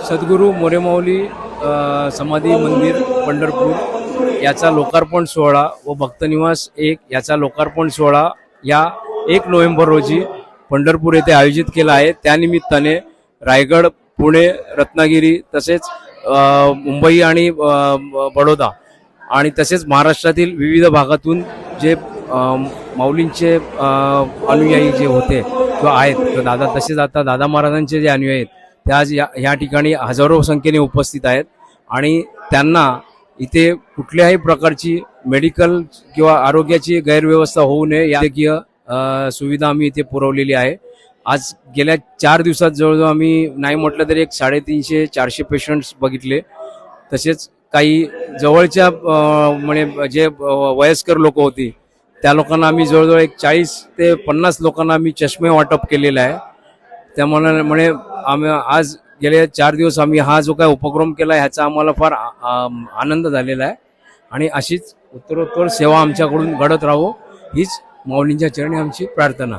सद्गुरू मोरेमाऊली समाधी मंदिर पंढरपूर याचा लोकार्पण सोहळा व भक्तनिवास 1 याचा लोकार्पण सोहळा या 1 नोव्हेंबर रोजी पंढरपूर येथे आयोजित केला आहे। त्यानिमित्ताने रायगड, पुणे, रत्नागिरी तसेच मुंबई आणि बडोदा आणि तसेच महाराष्ट्रातील विविध भागातून जे माऊलींचे अनुयायी जे होते किंवा आहेत किंवा दादा तसेच आता दादा महाराजांचे जे अनुयायी आहेत ते आज या ठिकाणी हजारो संख्येने उपस्थित आहेत आणि त्यांना इथे कुठल्याही प्रकारची मेडिकल किंवा आरोग्याची गैरव्यवस्था होऊ नये याची सुविधा आम्ही इथे पुरवलेली आहे। आज गेल्या 4 दिवसात जवळजवळ आम्ही नाही म्हटलं तरी 350-400 पेशंट्स बघितले। तसेच काही जवळच्या म्हणजे जे वयस्कर लोक होती त्या लोकांना आम्ही जवळजवळ 40 ते 50 लोकांना आम्ही चष्मे वाटप केलेले आहे। त्यामुळे आम्ही आज गेले 4 दिवस आम्ही हा जो काय उपक्रम केला ह्याचा आम्हाला फार आनंद झालेला आहे आणि अशीच उत्तरोत्तर सेवा आमच्याकडून घडत राहो हीच माऊलींच्या चरणी आमची प्रार्थना।